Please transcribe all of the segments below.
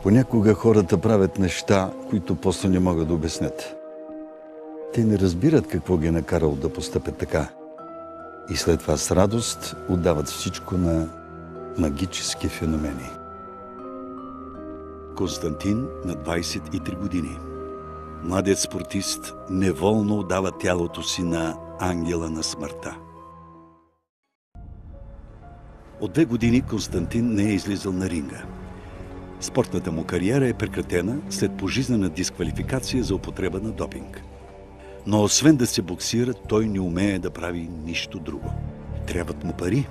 Понякога хората правят неща, които после не могат да обяснят. Те не разбират какво ги е накарало да постъпят така. И след това с радост отдават всичко на магически феномени. Константин на 23 години. Младият спортист неволно отдава тялото си на ангела на смъртта. От 2 години Константин не е излизал на ринга. Спортната му кариера е прекратена след пожизнена дисквалификация за употреба на допинг. Но освен да се боксира, той не умее да прави нищо друго. Трябват му пари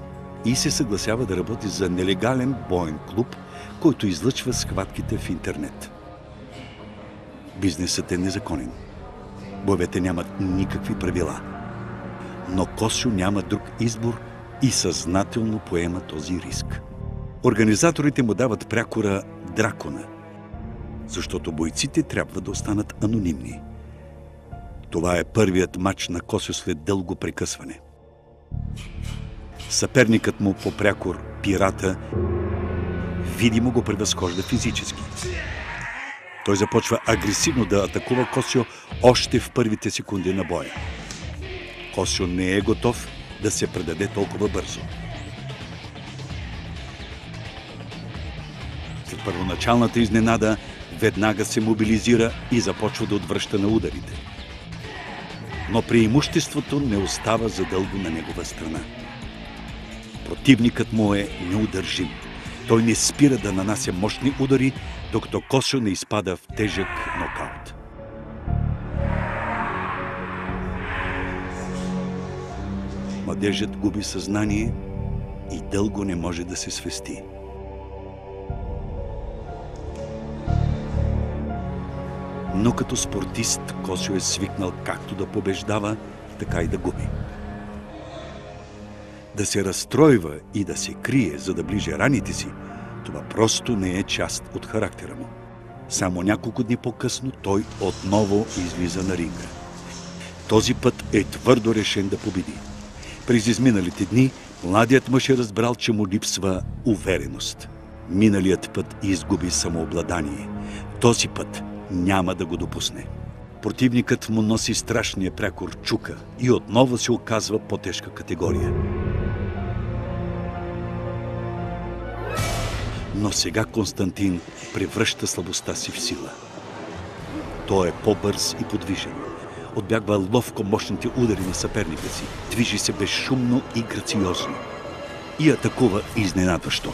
и се съгласява да работи за нелегален боен клуб, който излъчва схватките в интернет. Бизнесът е незаконен. Боевете нямат никакви правила. Но Косьо няма друг избор и съзнателно поема този риск. Организаторите му дават прякора Дракона, защото бойците трябва да останат анонимни. Това е първият мач на Косьо след дълго прекъсване. Съперникът му по прякор, Пирата, видимо го превъзхожда физически. Той започва агресивно да атакува Косьо още в първите секунди на боя. Косьо не е готов да се предаде толкова бързо. След първоначалната изненада, веднага се мобилизира и започва да отвръща на ударите. Но преимуществото не остава задълго на негова страна. Противникът му е неудържим. Той не спира да нанася мощни удари, докато Косьо не изпада в тежък нокаут. Младежът губи съзнание и дълго не може да се свести. Но като спортист Косьо е свикнал както да побеждава, така и да губи. Да се разстройва и да се крие, за да ближе раните си, това просто не е част от характера му. Само няколко дни по-късно той отново излиза на ринга. Този път е твърдо решен да победи. През изминалите дни младият мъж е разбрал, че му липсва увереност. Миналият път изгуби самообладание. Този път няма да го допусне. Противникът му носи страшния прякор Чука и отново се оказва по-тежка категория. Но сега Константин превръща слабостта си в сила. Той е по-бърз и подвижен. Отбягва ловко мощните удари на съперника си. Движи се безшумно и грациозно. И атакува изненадващо.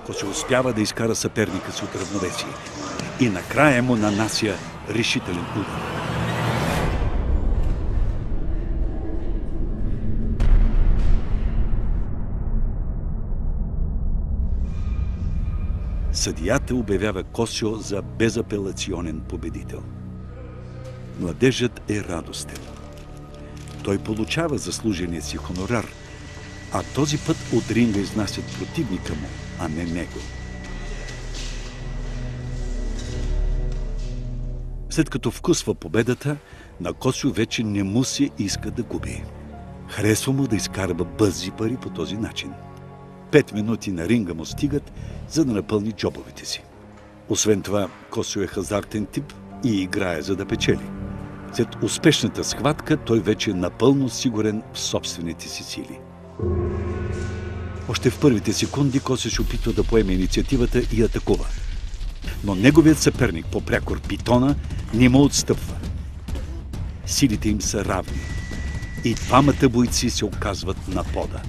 Косьо успява да изкара съперника си от равновесие. И накрая му нанася решителен удар. Съдията обявява Косьо за безапелационен победител. Младежът е радостен. Той получава заслужения си хонорар, а този път от ринга изнасят противника му, а не него. След като вкусва победата, на Косьо вече не му се иска да губи. Харесва му да изкарва бързи пари по този начин. 5 минути на ринга му стигат, за да напълни джобовете си. Освен това, Косьо е хазартен тип и играе, за да печели. След успешната схватка, той вече е напълно сигурен в собствените си сили. Още в първите секунди Косьо се опитва да поеме инициативата и атакува. Но неговият съперник по прякор Питона не му отстъпва. Силите им са равни и двамата бойци се оказват на пода.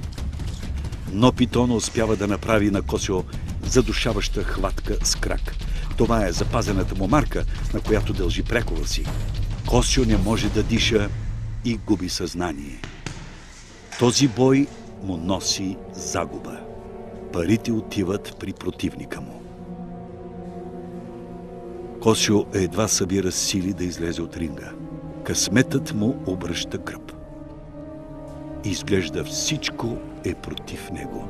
Но Питона успява да направи на Косьо задушаваща хватка с крак. Това е запазената му марка, на която дължи прякора си. Косьо не може да диша и губи съзнание. Този бой му носи загуба. Парите отиват при противника му. Косьо едва събира сили да излезе от ринга. Късметът му обръща гръб. Изглежда всичко е против него.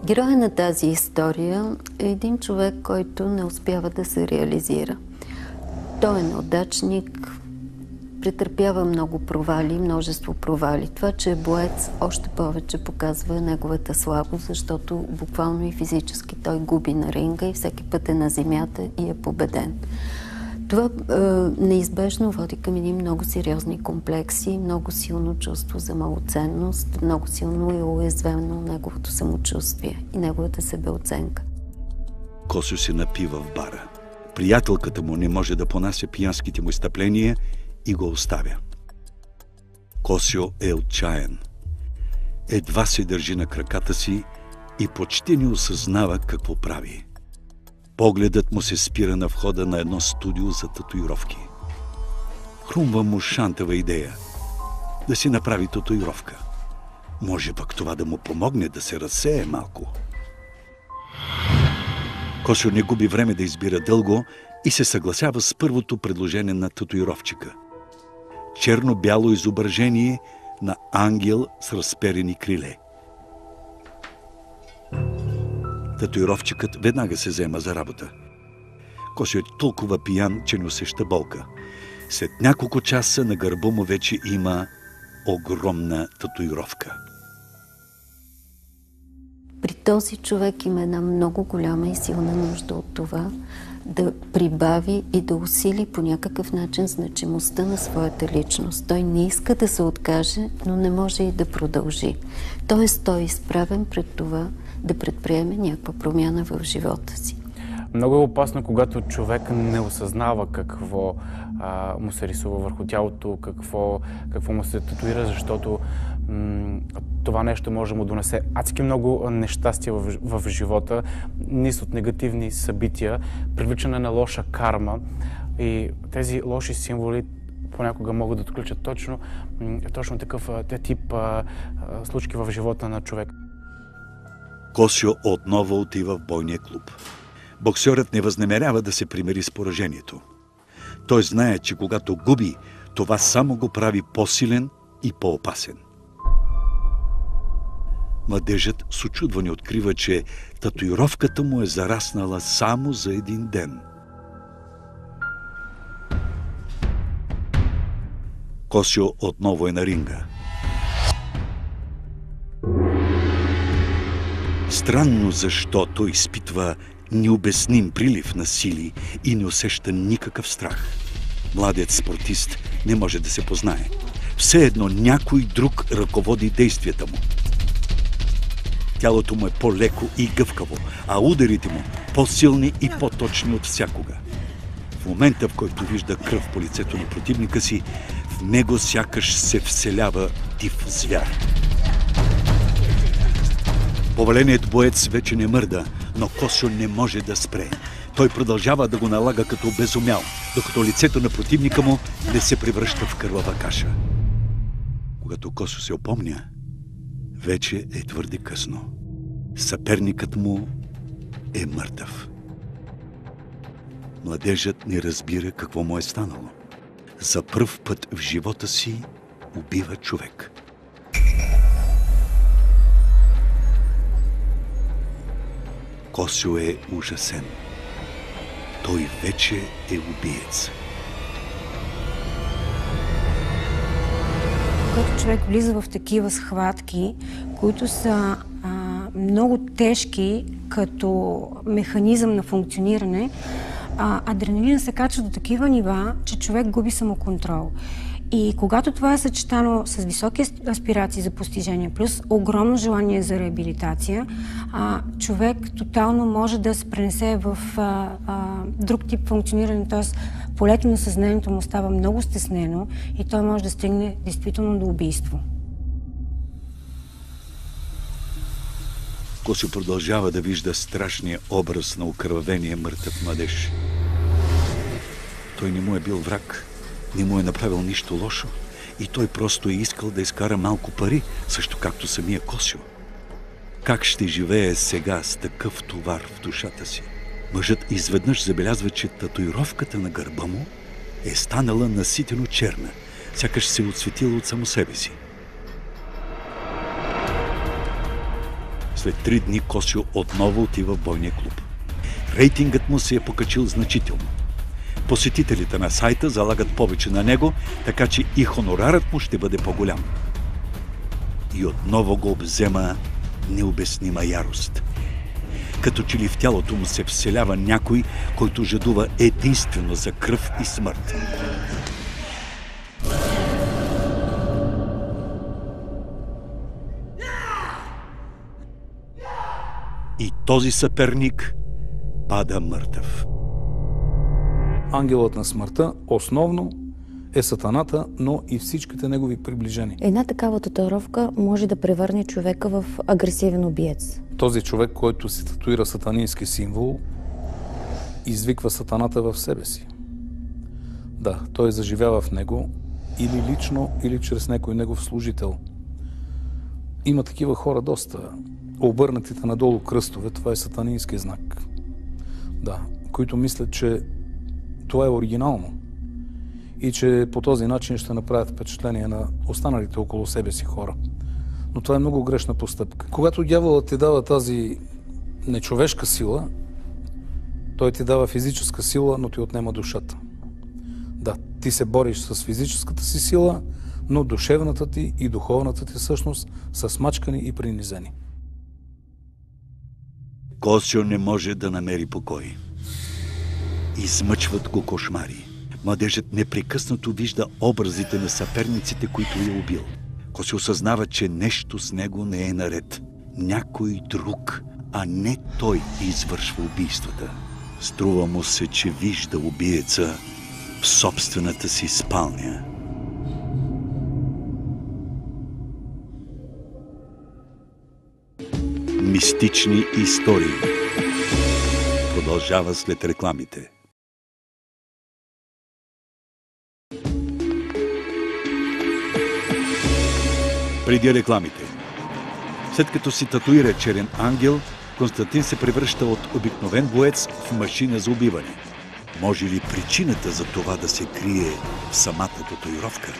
Героя на тази история е един човек, който не успява да се реализира. Той е неудачник, претърпява много провали, множество провали. Това, че е боец, още повече показва неговата слабост, защото буквално и физически той губи на ринга и всеки път е на земята и е победен. Това неизбежно води към едни много сериозни комплекси, много силно чувство за малоценност, много силно и уязвено неговото самочувствие и неговата себеоценка. Косьо се напива в бара. Приятелката му не може да понася пиянските му изстъпления и го оставя. Косьо е отчаян. Едва се държи на краката си и почти не осъзнава какво прави. Погледът му се спира на входа на едно студио за татуировки. Хрумва му шантава идея да си направи татуировка. Може пък това да му помогне да се разсее малко. Косьо не губи време да избира дълго и се съгласява с първото предложение на татуировчика. Черно-бяло изображение на ангел с разперени криле. Татуировчикът веднага се взема за работа. Косьо е толкова пиян, че не усеща болка. След няколко часа на гърба му вече има огромна татуировка. При този човек има една много голяма и силна нужда от това да прибави и да усили по някакъв начин значимостта на своята личност. Той не иска да се откаже, но не може и да продължи. Тоест той е изправен пред това да предприеме някаква промяна в живота си. Много е опасно, когато човек не осъзнава какво му се рисува върху тялото, какво му се татуира, защото това нещо може да му донесе адски много нещастия в живота, низ от негативни събития, привличане на лоша карма и тези лоши символи понякога могат да отключат точно такъв тип случки в живота на човек. Косьо отново отива в бойния клуб. Боксерът не възнамерява да се примири с поражението. Той знае, че когато губи, това само го прави по-силен и по-опасен. Младежът с учудване открива, че татуировката му е зараснала само за един ден. Косьо отново е на ринга. Странно, защото изпитва необясним прилив на сили и не усеща никакъв страх. Младият спортист не може да се познае. Все едно някой друг ръководи действията му. Тялото му е по-леко и гъвкаво, а ударите му по-силни и по-точни от всякога. В момента, в който вижда кръв по лицето на противника си, в него сякаш се вселява див звяр. Поваленият боец вече не мърда, но Косьо не може да спре. Той продължава да го налага като безумял, докато лицето на противника му не се превръща в кървава каша. Когато Косьо се опомня, вече е твърде късно. Съперникът му е мъртъв. Младежът не разбира какво му е станало. За пръв път в живота си убива човек. Косьо е ужасен. Той вече е убиец. Когато човек влиза в такива схватки, които са много тежки като механизъм на функциониране, адреналина се качва до такива нива, че човек губи самоконтрол. И когато това е съчетано с високи аспирации за постижение, плюс огромно желание за реабилитация, човек тотално може да се пренесе в друг тип функциониране, т.е. полето на съзнанието му става много стеснено и той може да стигне действително до убийство. Косьо продължава да вижда страшния образ на окървавения мъртъв младеж. Той не му е бил враг, не му е направил нищо лошо и той просто е искал да изкара малко пари, също както самия Косьо. Как ще живее сега с такъв товар в душата си? Мъжът изведнъж забелязва, че татуировката на гърба му е станала наситено черна, сякаш се отсветила от само себе си. След 3 дни Косьо отново отива в бойния клуб. Рейтингът му се е покачил значително. Посетителите на сайта залагат повече на него, така че и хонорарът му ще бъде по-голям. И отново го обзема необяснима ярост. Като че ли в тялото му се вселява някой, който жадува единствено за кръв и смърт. И този съперник пада мъртъв. Ангелът на смъртта основно е сатаната, но и всичките негови приближени. Една такава татуировка може да превърне човека в агресивен убиец. Този човек, който си татуира сатанински символ, извиква сатаната в себе си. Да, той заживява в него или лично, или чрез някой негов служител. Има такива хора доста. Обърнатите надолу кръстове, това е сатанински знак. Да, които мислят, че това е оригинално и че по този начин ще направят впечатление на останалите около себе си хора. Но това е много грешна постъпка. Когато дяволът ти дава тази нечовешка сила, той ти дава физическа сила, но ти отнема душата. Да, ти се бориш с физическата си сила, но душевната ти и духовната ти същност са смачкани и принизени. Косио не може да намери покой. Измъчват го кошмари. Младежът непрекъснато вижда образите на съперниците, които е убил. Косио осъзнава, че нещо с него не е наред. Някой друг, а не той извършва убийствата. Струва му се, че вижда убиеца в собствената си спалня. Мистични истории. Продължава след рекламите. Преди рекламите. След като си татуира черен ангел, Константин се превръща от обикновен боец в машина за убиване. Може ли причината за това да се крие в самата татуировка?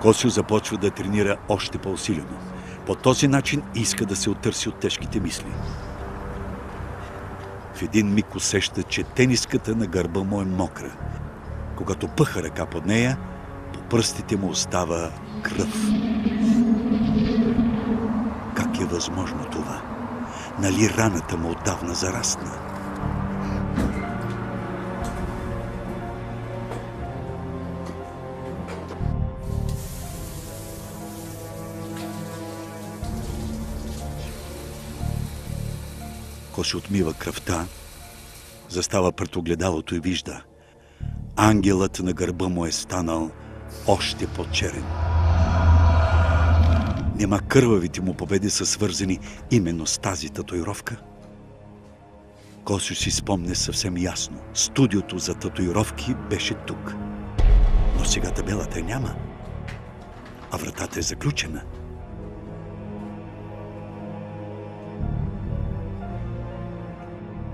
Косио започва да тренира още по-усилено. По този начин иска да се оттърси от тежките мисли. В един миг усеща, че тениската на гърба му е мокра. Когато пъха ръка под нея, по пръстите му остава кръв. Как е възможно това? Нали раната му отдавна зарасна? Косио отмива кръвта, застава пред огледалото и вижда. Ангелът на гърба му е станал още по-черен. Нема кървавите му победи са свързани именно с тази татуировка? Косио си спомне съвсем ясно. Студиото за татуировки беше тук. Но сега табелата няма, а вратата е заключена.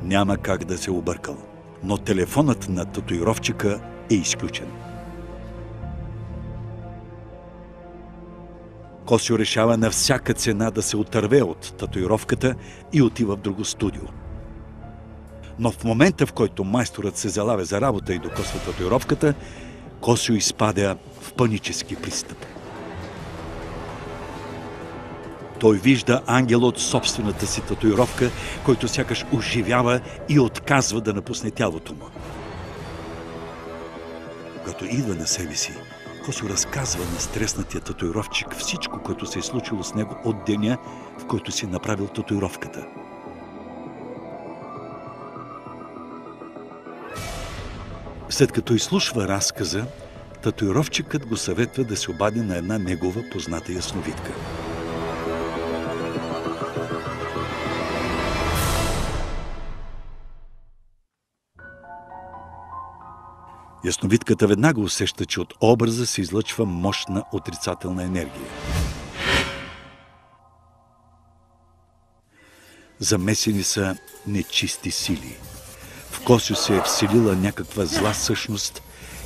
Няма как да се объркал, но телефонът на татуировчика е изключен. Косио решава на всяка цена да се отърве от татуировката и отива в друго студио. Но в момента, в който майсторът се залавя за работа и докосва татуировката, Косио изпада в панически пристъп. Той вижда ангел от собствената си татуировка, който сякаш оживява и отказва да напусне тялото му. Когато идва на себе си, Косио разказва на стреснатия татуировчик всичко, което се е случило с него от деня, в който си направил татуировката. След като изслушва разказа, татуировчикът го съветва да се обади на една негова позната ясновидка. Ясновидката веднага усеща, че от образа се излъчва мощна отрицателна енергия. Замесени са нечисти сили. В Косио се е вселила някаква зла същност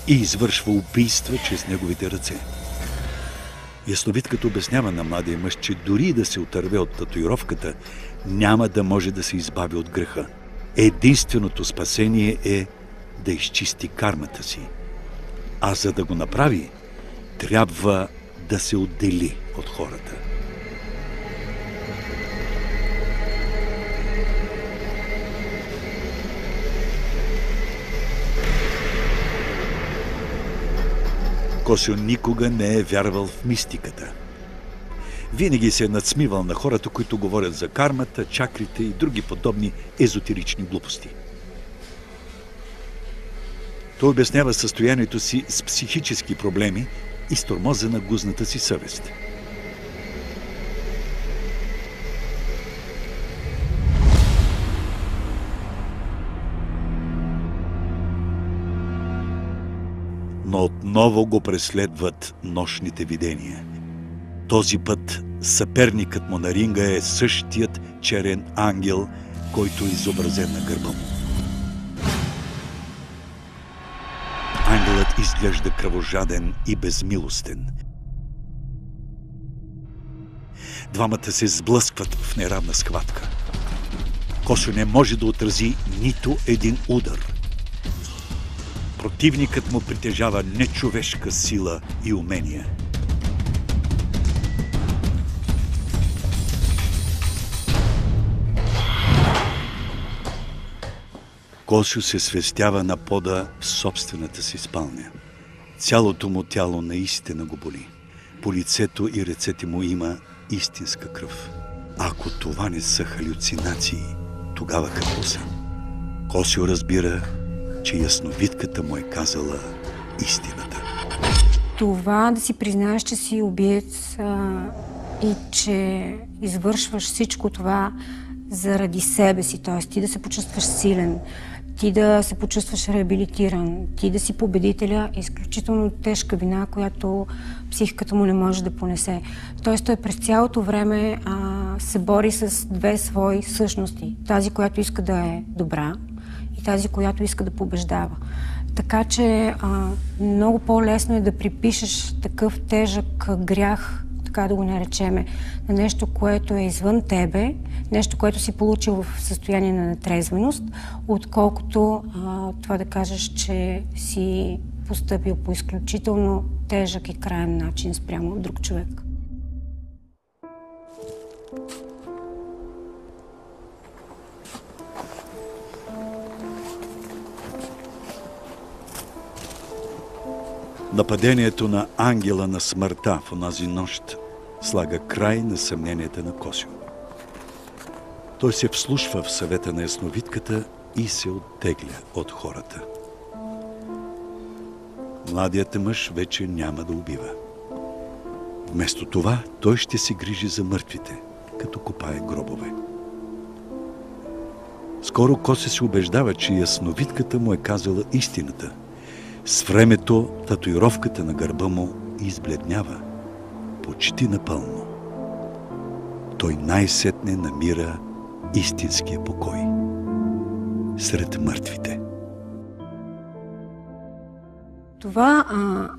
и извършва убийства чрез неговите ръце. Ясновидката обяснява на младия мъж, че дори да се отърве от татуировката, няма да може да се избави от греха. Единственото спасение е да изчисти кармата си. А за да го направи, трябва да се отдели от хората. Косьо никога не е вярвал в мистиката. Винаги се е надсмивал на хората, които говорят за кармата, чакрите и други подобни езотерични глупости. Той обяснява състоянието си с психически проблеми и с тормоза на гузната си съвест. Но отново го преследват нощните видения. Този път съперникът му на ринга е същият черен ангел, който е изобразен на гърба му. Ангелът изглежда кръвожаден и безмилостен. Двамата се сблъскват в неравна схватка. Косьо не може да отрази нито един удар. Противникът му притежава нечовешка сила и умения. Косьо се свестява на пода в собствената си спалня. Цялото му тяло наистина го боли. По лицето и ръцете му има истинска кръв. Ако това не са халюцинации, тогава какво са? Косьо разбира, че ясновидката му е казала истината. Това да си признаеш, че си убиец и че извършваш всичко това заради себе си, т.е. ти да се почувстваш силен, ти да се почувстваш реабилитиран, ти да си победителя, е изключително тежка вина, която психиката му не може да понесе. Т.е. той през цялото време се бори с две свои същности. Тази, която иска да е добра, и тази, която иска да побеждава. Така че много по-лесно е да припишеш такъв тежък грях, така да го наречеме, на нещо, което е извън тебе, нещо, което си получил в състояние на нетрезвеност, отколкото това да кажеш, че си постъпил по изключително тежък и краен начин спрямо друг човек. Нападението на ангела на смъртта в онази нощ слага край на съмненията на Косьо. Той се вслушва в съвета на ясновидката и се оттегля от хората. Младият мъж вече няма да убива. Вместо това той ще се грижи за мъртвите, като копае гробове. Скоро Косьо се убеждава, че ясновидката му е казала истината. С времето татуировката на гърба му избледнява почти напълно. Той най-сетне намира истинския покой сред мъртвите. Това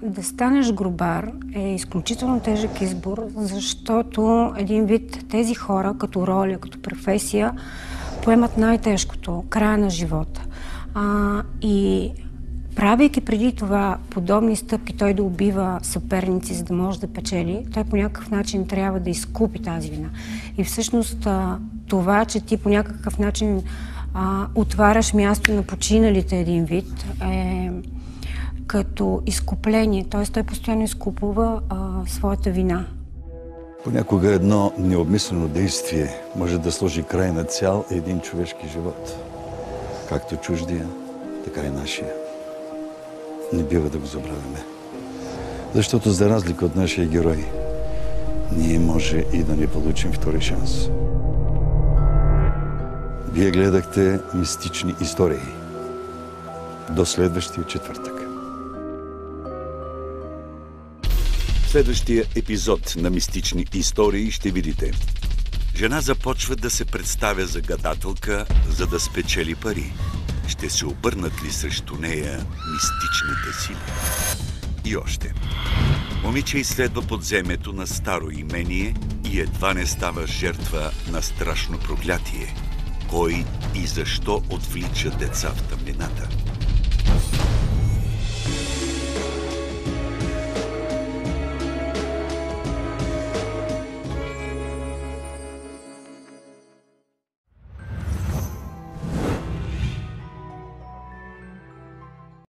да станеш гробар е изключително тежък избор, защото един вид тези хора, като роля, като професия, поемат най-тежкото, края на живота. И правейки преди това подобни стъпки, той да убива съперници, за да може да печели, той по някакъв начин трябва да изкупи тази вина. И всъщност това, че ти по някакъв начин отваряш място на починалите един вид, е като изкупление. Т.е. той постоянно изкупува своята вина. Понякога едно необмислено действие може да сложи край на цял един човешки живот. Както чуждия, така и нашия. Не бива да го забравяме. Защото за разлика от нашия герой, ние може и да не получим втори шанс. Вие гледахте мистични истории. До следващия четвъртък. В следващия епизод на Мистични истории ще видите: жена започва да се представя за гадателка, за да спечели пари. Ще се обърнат ли срещу нея мистичните сили? И още. Момиче изследва подземието на старо имение и едва не става жертва на страшно проклятие. Кой и защо отвлича деца в тъмнината?